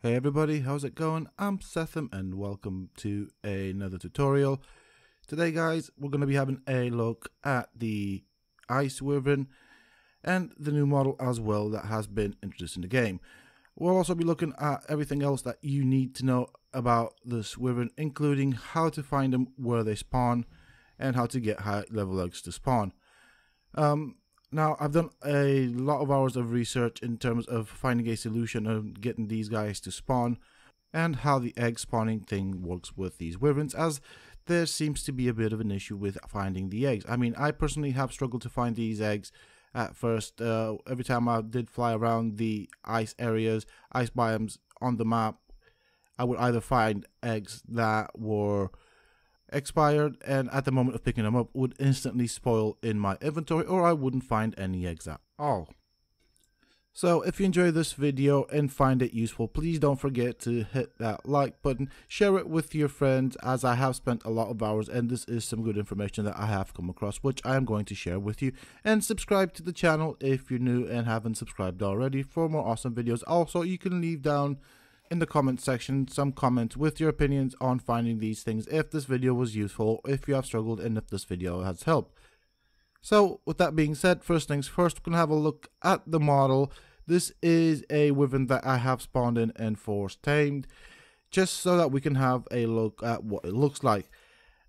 Hey everybody, how's it going? I'm Sethum and welcome to another tutorial. Today guys, we're going to be having a look at the ICE Wyvern and the new model as well that has been introduced in the game. We'll also be looking at everything else that you need to know about this Wyvern, including how to find them, where they spawn, and how to get high level eggs to spawn. Now, I've done a lot of hours of research in terms of finding a solution of getting these guys to spawn and how the egg spawning thing works with these wyverns, as there seems to be a bit of an issue with finding the eggs. I mean, I personally have struggled to find these eggs at first. Every time I did fly around the ice areas, ice biomes on the map, I would either find eggs that were expired and at the moment of picking them up would instantly spoil in my inventory, or I wouldn't find any eggs at all. So if you enjoy this video and find it useful, please don't forget to hit that like button, share it with your friends, as I have spent a lot of hours and this is some good information that I have come across which I am going to share with you. And subscribe to the channel if you're new and haven't subscribed already for more awesome videos. Also, you can leave down in the comment section some comments with your opinions on finding these things, if this video was useful, if you have struggled, and if this video has helped. So with that being said, first things first, we're going to have a look at the model. This is a wyvern that I have spawned in and force tamed, just so that we can have a look at what it looks like.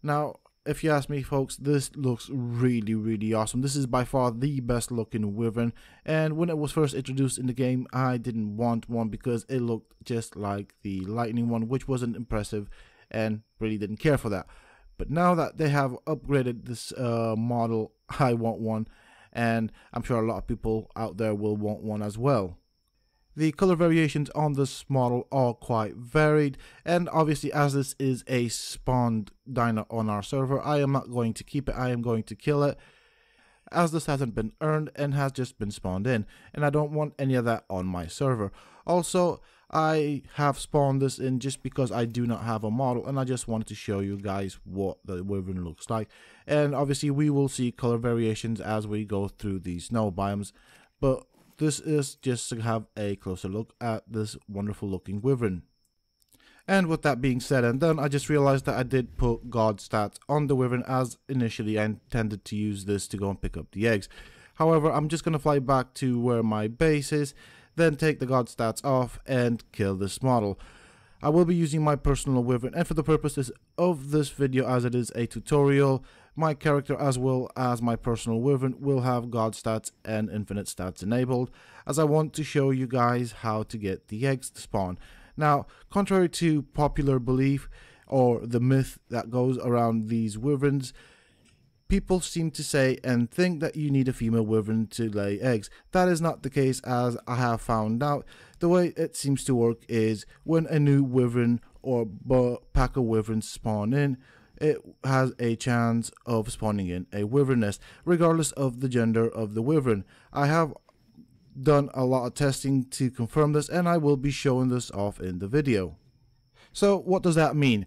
Now, if you ask me folks, this looks really awesome. This is by far the best looking wyvern, and when it was first introduced in the game, I didn't want one because it looked just like the lightning one, which wasn't impressive and really didn't care for that. But now that they have upgraded this model, I want one, and I'm sure a lot of people out there will want one as well. The color variations on this model are quite varied, and obviously as this is a spawned dino on our server, I am not going to keep it. I am going to kill it, as this hasn't been earned and has just been spawned in, and I don't want any of that on my server. Also, I have spawned this in just because I do not have a model, and I just wanted to show you guys what the wyvern looks like. And obviously we will see color variations as we go through these snow biomes, but this is just to have a closer look at this wonderful looking wyvern. And with that being said and done, I just realized that I did put God stats on the wyvern, as initially I intended to use this to go and pick up the eggs. However, I'm just going to fly back to where my base is, then take the God stats off and kill this model. I will be using my personal wyvern, and for the purposes of this video, as it is a tutorial, my character as well as my personal wyvern will have God stats and infinite stats enabled, as I want to show you guys how to get the eggs to spawn. Now, contrary to popular belief or the myth that goes around these wyverns, people seem to say and think that you need a female wyvern to lay eggs. That is not the case, as I have found out. The way it seems to work is when a new wyvern or pack of wyverns spawn in, it has a chance of spawning in a wyvern nest, regardless of the gender of the wyvern. I have done a lot of testing to confirm this, and I will be showing this off in the video. So what does that mean?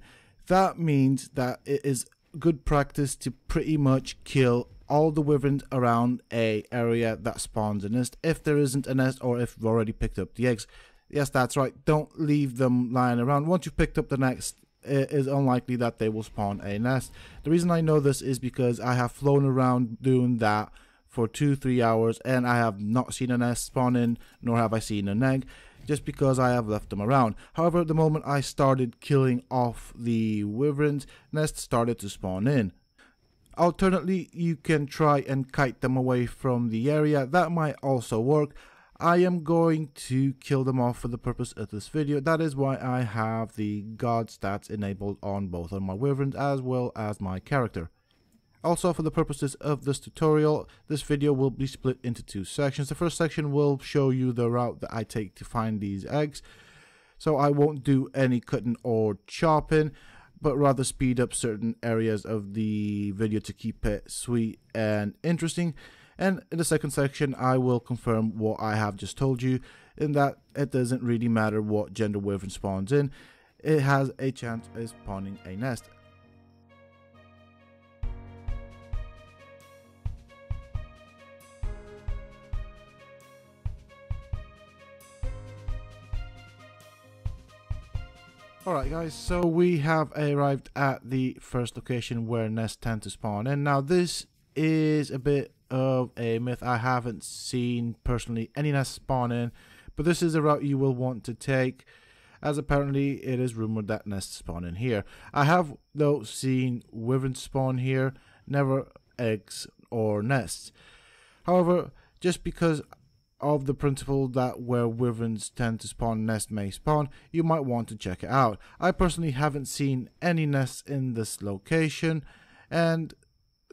That means that it is good practice to pretty much kill all the wyverns around a area that spawns a nest, if there isn't a nest or if you've already picked up the eggs. Yes, that's right, don't leave them lying around. Once you've picked up the nest, it is unlikely that they will spawn a nest. The reason I know this is because I have flown around doing that for 2-3 hours and I have not seen a nest spawn in, nor have I seen an egg, just because I have left them around. However, the moment I started killing off the wyverns, nests started to spawn in. Alternately, you can try and kite them away from the area. That might also work. I am going to kill them off for the purpose of this video. That is why I have the God stats enabled on both of my wyverns as well as my character. Also, for the purposes of this tutorial, this video will be split into two sections. The first section will show you the route that I take to find these eggs. So I won't do any cutting or chopping, but rather speed up certain areas of the video to keep it sweet and interesting. And in the second section, I will confirm what I have just told you, in that it doesn't really matter what gender wyvern spawns in, it has a chance of spawning a nest. Alright guys, so we have arrived at the first location where nests tend to spawn in. Now this is a bit of a myth. I haven't seen personally any nests spawn in, but this is a route you will want to take, as apparently it is rumored that nests spawn in here. I have though seen wyverns spawn here, never eggs or nests. However, just because of the principle that where wyverns tend to spawn, nests may spawn, you might want to check it out. I personally haven't seen any nests in this location, and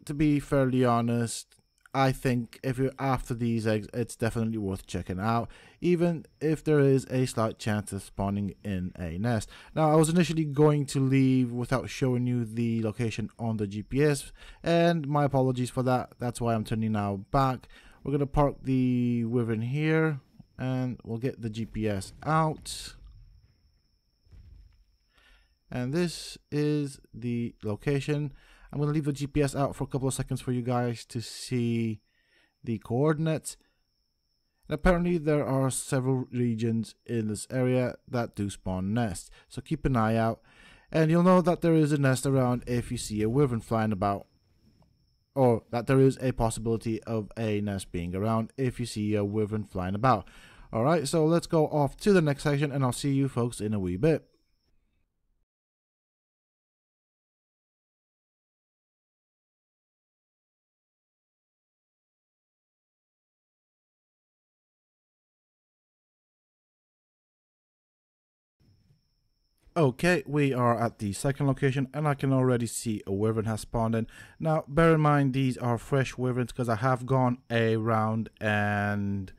to be fairly honest, I think if you're after these eggs, it's definitely worth checking out, even if there is a slight chance of spawning in a nest. Now, I was initially going to leave without showing you the location on the GPS, and my apologies for that. That's why I'm turning now back. We're going to park the wyvern here, and we'll get the GPS out. And this is the location. I'm going to leave the GPS out for a couple of seconds for you guys to see the coordinates. And apparently there are several regions in this area that do spawn nests, so keep an eye out. And you'll know that there is a nest around if you see a wyvern flying about, or that there is a possibility of a nest being around if you see a wyvern flying about. Alright, so let's go off to the next section, and I'll see you folks in a wee bit. Okay, we are at the second location, and I can already see a wyvern has spawned in. Now, bear in mind these are fresh wyverns because I have gone around and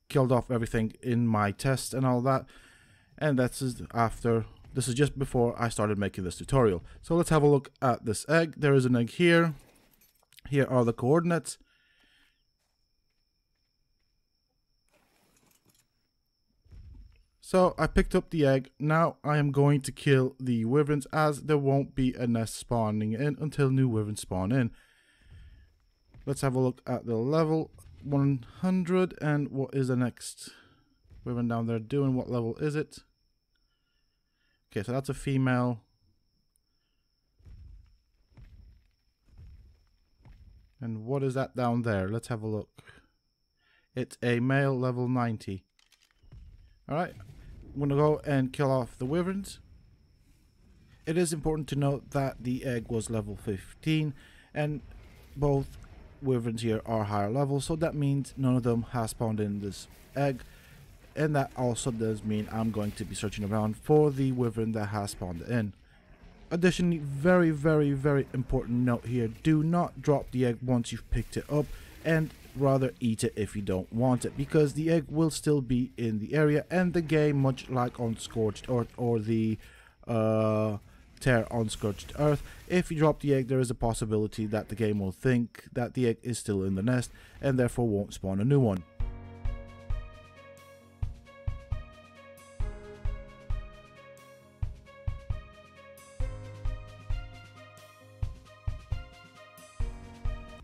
killed off everything in my test and all that. And this is just before I started making this tutorial. So let's have a look at this egg. There is an egg here. Here are the coordinates. So I picked up the egg. Now I am going to kill the wyverns, as there won't be a nest spawning in until new wyverns spawn in. Let's have a look at the level 100, and what is the next wyvern down there doing? What level is it? Okay, so that's a female. And what is that down there? Let's have a look. It's a male, level 90. Alright, I'm going to go and kill off the wyverns. It is important to note that the egg was level 15, and both wyverns here are higher level, so that means none of them has spawned in this egg, and that also does mean I'm going to be searching around for the wyvern that has spawned in. Additionally, very important note here: do not drop the egg once you've picked it up, and rather eat it if you don't want it, because the egg will still be in the area, and the game, much like on Scorched Earth or the Tear on Scorched Earth, if you drop the egg, there is a possibility that the game will think that the egg is still in the nest and therefore won't spawn a new one.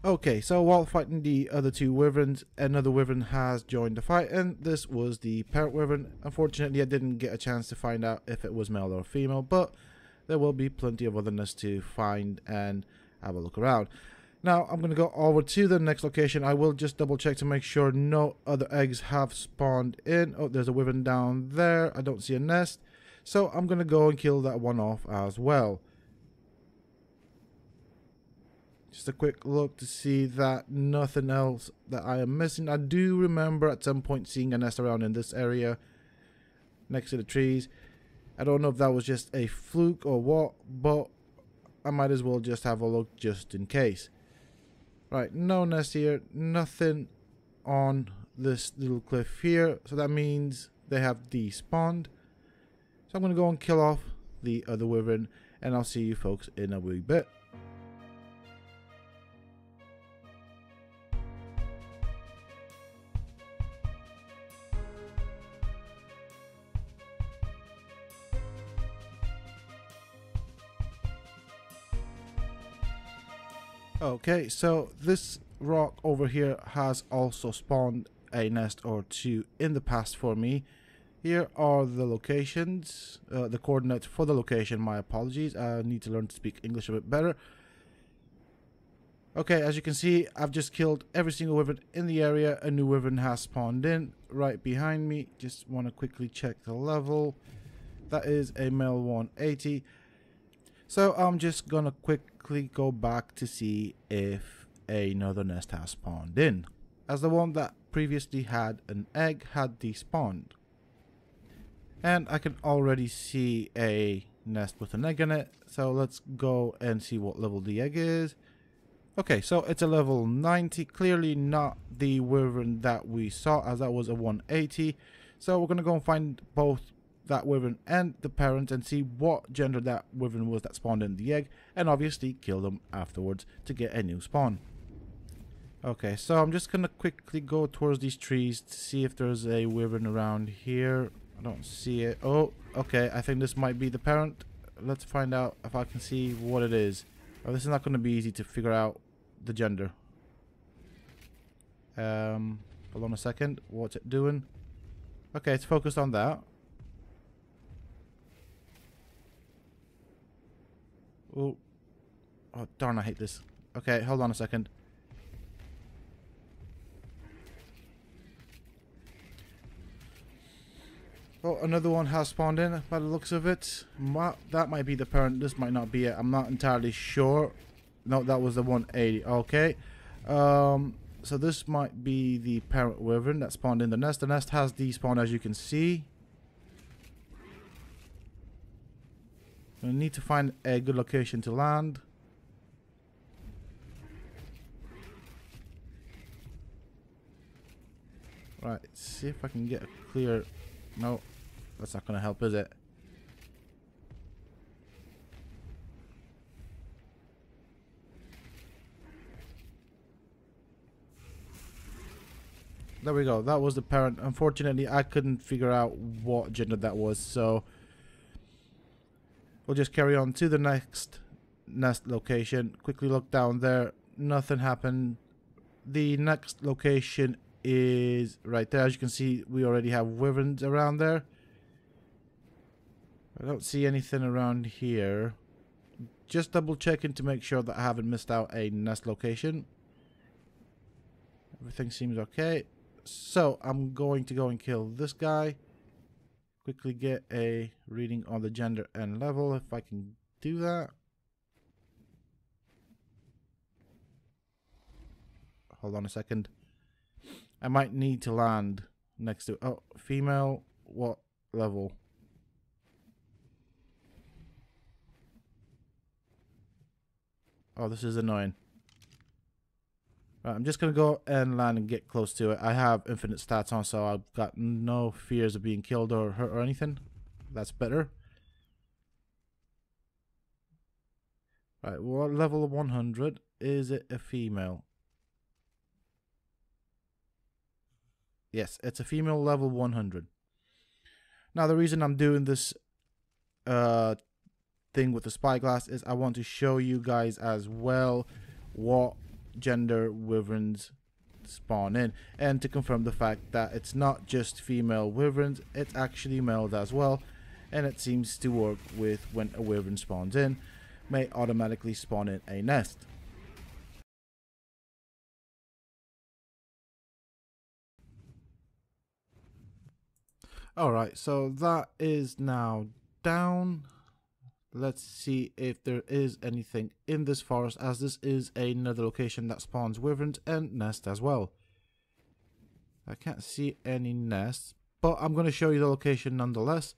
Okay, so while fighting the other two wyverns, another wyvern has joined the fight, and this was the parent wyvern. Unfortunately, I didn't get a chance to find out if it was male or female, but there will be plenty of other nests to find and have a look around. Now, I'm going to go over to the next location. I will just double check to make sure no other eggs have spawned in. Oh, there's a wyvern down there. I don't see a nest, so I'm going to go and kill that one off as well. Just a quick look to see that nothing else that I am missing. I do remember at some point seeing a nest around in this area next to the trees. I don't know if that was just a fluke or what, but I might as well just have a look just in case. Right, no nest here, nothing on this little cliff here, so that means they have despawned. So I'm going to go and kill off the other wyvern, and I'll see you folks in a wee bit. Okay, so this rock over here has also spawned a nest or two in the past for me. Here are the locations, the coordinates for the location. My apologies, I need to learn to speak English a bit better. Okay, as you can see, I've just killed every single wyvern in the area. A new wyvern has spawned in right behind me. Just want to quickly check the level. That is a male 180. So I'm just going to quickly go back to see if another nest has spawned in, as the one that previously had an egg had despawned. And I can already see a nest with an egg in it. So let's go and see what level the egg is. Okay, so it's a level 90. Clearly not the wyvern that we saw, as that was a 180. So we're going to go and find both that wyvern and the parent and see what gender that wyvern was that spawned in the egg. And obviously kill them afterwards to get a new spawn. Okay, so I'm just going to quickly go towards these trees to see if there's a wyvern around here. I don't see it. Oh, okay. I think this might be the parent. Let's find out if I can see what it is. Oh, this is not going to be easy to figure out the gender. Hold on a second. What's it doing? Okay, it's focused on that. Oh, oh darn! I hate this. Okay, hold on a second. Oh, another one has spawned in by the looks of it. That might be the parent. This might not be it. I'm not entirely sure. No, that was the 180. Okay. So this might be the parent wyvern that spawned in the nest. The nest has despawned, as you can see. I need to find a good location to land. Right, see if I can get a clear... No, that's not going to help, is it? There we go. That was the parent. Unfortunately, I couldn't figure out what gender that was, so we'll just carry on to the next nest location. Quickly look down there. Nothing happened. The next location is right there. As you can see, we already have wyverns around there. I don't see anything around here. Just double checking to make sure that I haven't missed out a nest location. Everything seems okay. So I'm going to go and kill this guy. Quickly get a reading on the gender and level if I can do that. Hold on a second. I might need to land next to... Oh, female. What level? Oh, this is annoying. Right, I'm just going to go and land and get close to it. I have infinite stats on, so I've got no fears of being killed or hurt or anything. That's better. Right, what level of 100? Is it a female? Yes, it's a female level 100. Now, the reason I'm doing this thing with the spyglass is I want to show you guys as well what gender wyverns spawn in, and to confirm the fact that it's not just female wyverns, it's actually males as well, and it seems to work with when a wyvern spawns in, may automatically spawn in a nest. Alright, so that is now down. Let's see if there is anything in this forest, as this is another location that spawns wyverns and nests as well. I can't see any nests, but I'm going to show you the location nonetheless.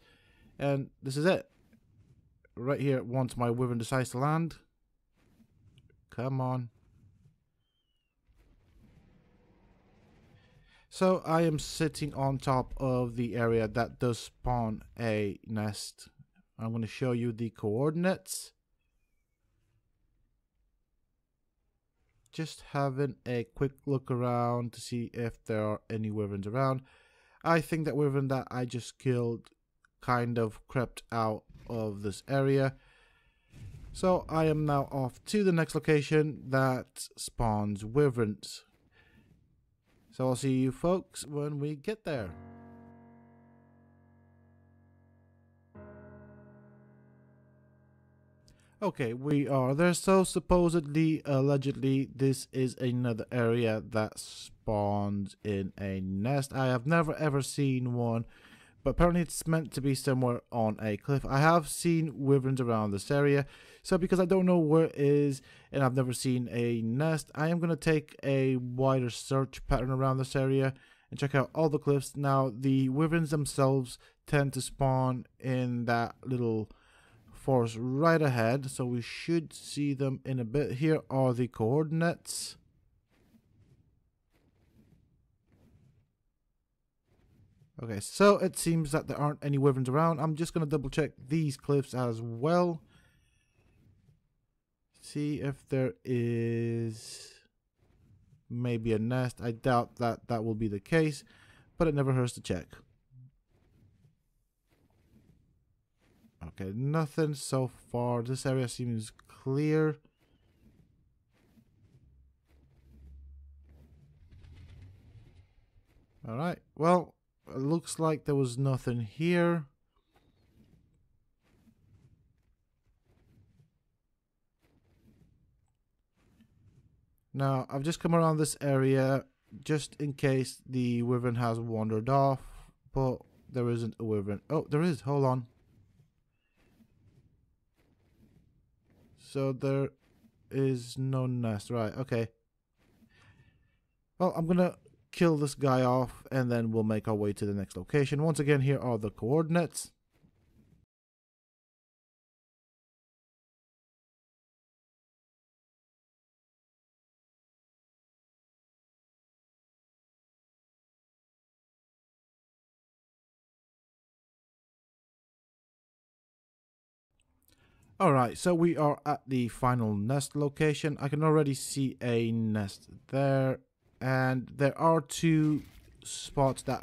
And this is it. Right here, once my wyvern decides to land. Come on. So I am sitting on top of the area that does spawn a nest. I'm going to show you the coordinates. Just having a quick look around to see if there are any wyverns around. I think that wyvern that I just killed kind of crept out of this area. So I am now off to the next location that spawns wyverns. So I'll see you folks when we get there. Okay, we are there. So supposedly, allegedly, this is another area that spawns in a nest. I have never ever seen one, but apparently it's meant to be somewhere on a cliff. I have seen wyverns around this area, so because I don't know where it is and I've never seen a nest, I am going to take a wider search pattern around this area and check out all the cliffs. Now, the wyverns themselves tend to spawn in that little forest right ahead, so we should see them in a bit. Here are the coordinates. Okay, so it seems that there aren't any wyverns around. I'm just going to double check these cliffs as well. See if there is maybe a nest. I doubt that that will be the case, but it never hurts to check. Okay, nothing so far. This area seems clear. Alright, well, it looks like there was nothing here. Now, I've just come around this area just in case the wyvern has wandered off, but there isn't a wyvern. Oh, there is. Hold on. So there is no nest. Right, okay. Well, I'm going to kill this guy off and then we'll make our way to the next location. Once again, here are the coordinates. Alright, so we are at the final nest location. I can already see a nest there, and there are two spots that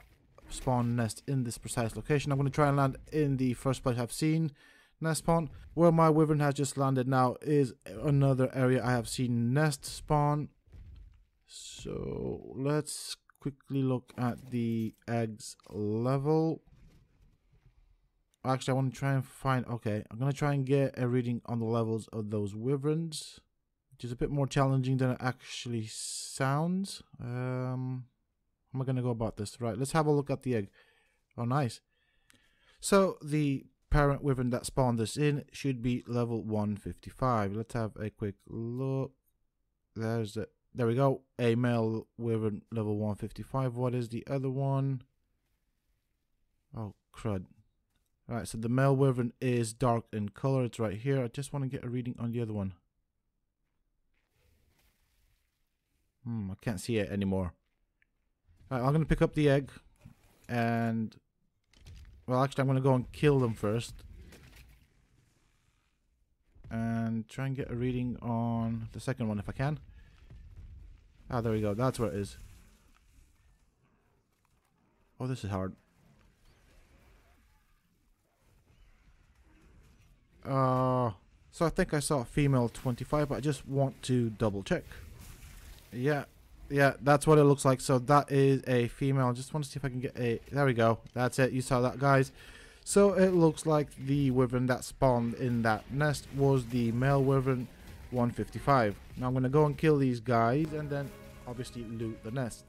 spawn nest in this precise location. I'm going to try and land in the first place I've seen nest spawn. Where my wyvern has just landed now is another area I have seen nest spawn. So let's quickly look at the eggs level. Actually, I want to try and find... Okay, I'm going to try and get a reading on the levels of those wyverns, which is a bit more challenging than it actually sounds. How am I going to go about this? Right, let's have a look at the egg. Oh, nice. So, the parent wyvern that spawned this in should be level 155. Let's have a quick look. There's it. There we go. A male wyvern level 155. What is the other one? Oh, crud. Alright, so the male wyvern is dark in color. It's right here. I just want to get a reading on the other one. I can't see it anymore. Alright, I'm going to pick up the egg. And... well, actually, I'm going to go and kill them first. And try and get a reading on the second one if I can. Ah, there we go. That's where it is. Oh, this is hard. So I think I saw female 25, but I just want to double check. Yeah, that's what it looks like. So that is a female. I just want to see if I can get a... there we go. That's it. You saw that, guys. So it looks like the wyvern that spawned in that nest was the male wyvern 155. Now I'm going to go and kill these guys and then obviously loot the nest.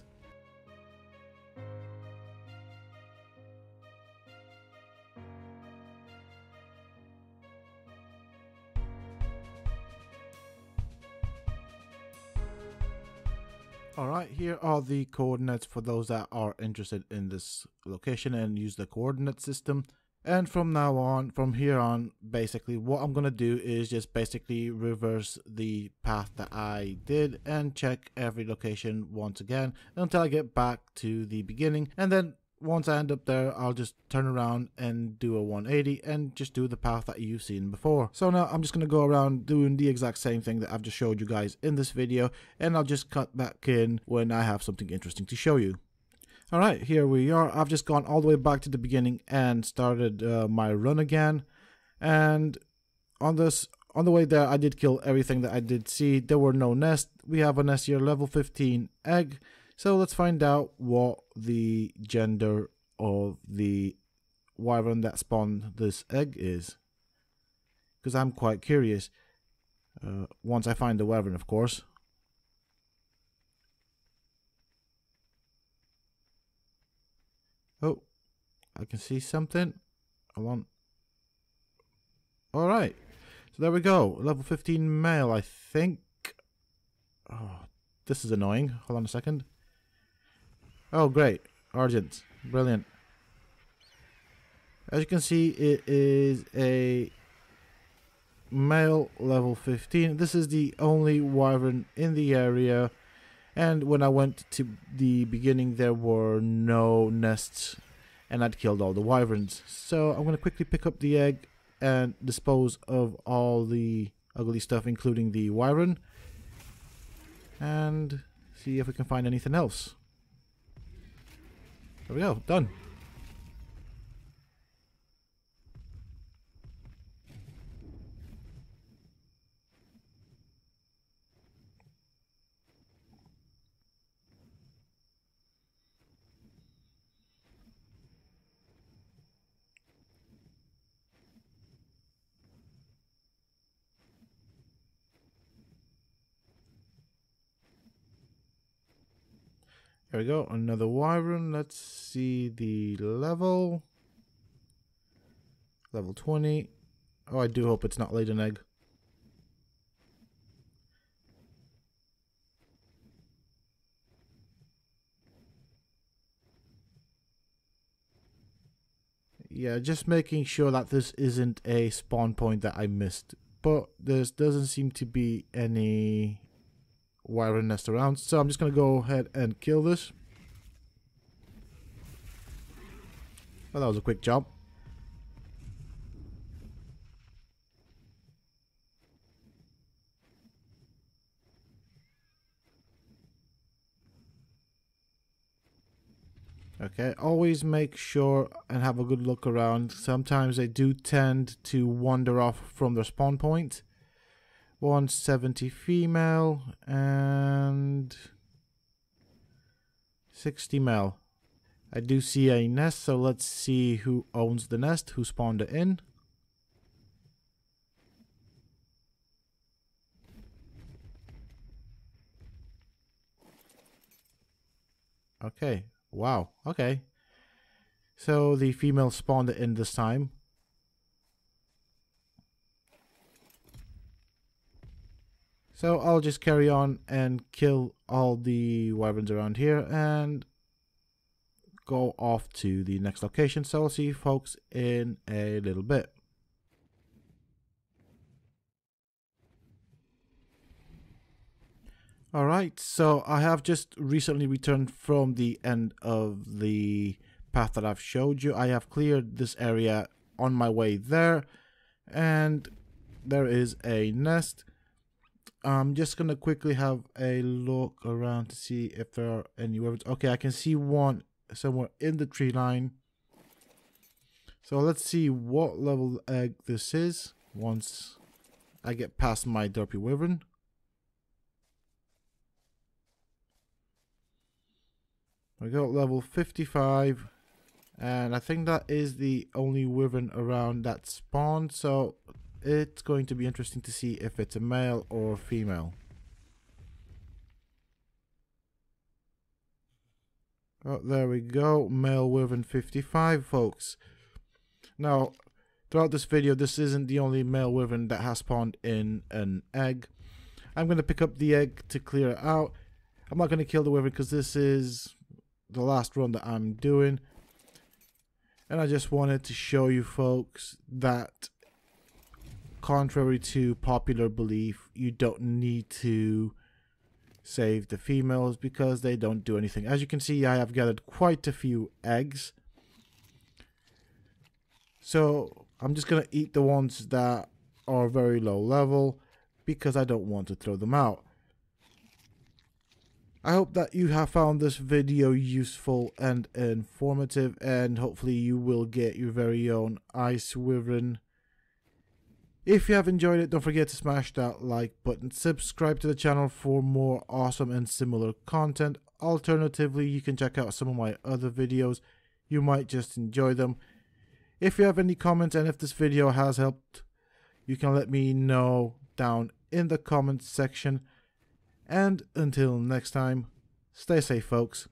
Alright, here are the coordinates for those that are interested in this location and use the coordinate system. And from now on, from here on, basically what I'm going to do is just basically reverse the path that I did and check every location once again until I get back to the beginning. And then once I end up there, I'll just turn around and do a 180 and just do the path that you've seen before. So now I'm just going to go around doing the exact same thing that I've just showed you guys in this video, and I'll just cut back in when I have something interesting to show you. Alright, here we are. I've just gone all the way back to the beginning and started my run again. And on the way there, I did kill everything that I did see. There were no nests. We have a nest here, level 15 egg. So let's find out what the gender of the wyvern that spawned this egg is. because I'm quite curious. Once I find the wyvern, of course. Oh, I can see something. Hold on. Alright, so there we go. Level 15 male, I think. Oh, this is annoying. Hold on a second. Oh, great. Argent. Brilliant. As you can see, it is a male level 15. This is the only wyvern in the area. And when I went to the beginning, there were no nests. And I'd killed all the wyverns. So I'm going to quickly pick up the egg and dispose of all the ugly stuff, including the wyvern, and see if we can find anything else. There we go, done. There we go, another wyvern. Let's see the level. Level 20. Oh, I do hope it's not laid an egg. Yeah, just making sure that this isn't a spawn point that I missed. But there doesn't seem to be any wyvern nest around, so I'm just gonna go ahead and kill this. Well, that was a quick job. Okay, always make sure and have a good look around. Sometimes they do tend to wander off from their spawn point. 170 female and 60 male. I do see a nest, so let's see who owns the nest, who spawned it in. Okay, wow, okay. So the female spawned it in this time. So I'll just carry on and kill all the wyverns around here and go off to the next location. So I'll see you folks in a little bit. Alright, so I have just recently returned from the end of the path that I've showed you. I have cleared this area on my way there, and there is a nest. I'm just gonna quickly have a look around to see if there are any wyverns. Okay, I can see one somewhere in the tree line. So let's see what level egg this is once I get past my derpy wyvern. We got level 55, and I think that is the only wyvern around that spawned, so it's going to be interesting to see if it's a male or female. Oh, there we go, male wyvern 55, folks. Now, throughout this video, this isn't the only male wyvern that has spawned in an egg. I'm going to pick up the egg to clear it out. I'm not going to kill the wyvern because this is the last run that I'm doing. And I just wanted to show you folks that, contrary to popular belief, you don't need to save the females because they don't do anything. As you can see, I have gathered quite a few eggs. So I'm just going to eat the ones that are very low level because I don't want to throw them out. I hope that you have found this video useful and informative, and hopefully you will get your very own ICE wyvern. If you have enjoyed it, don't forget to smash that like button, subscribe to the channel for more awesome and similar content. Alternatively, you can check out some of my other videos, you might just enjoy them. If you have any comments and if this video has helped you can let me know down in the comments section. And until next time, stay safe, folks.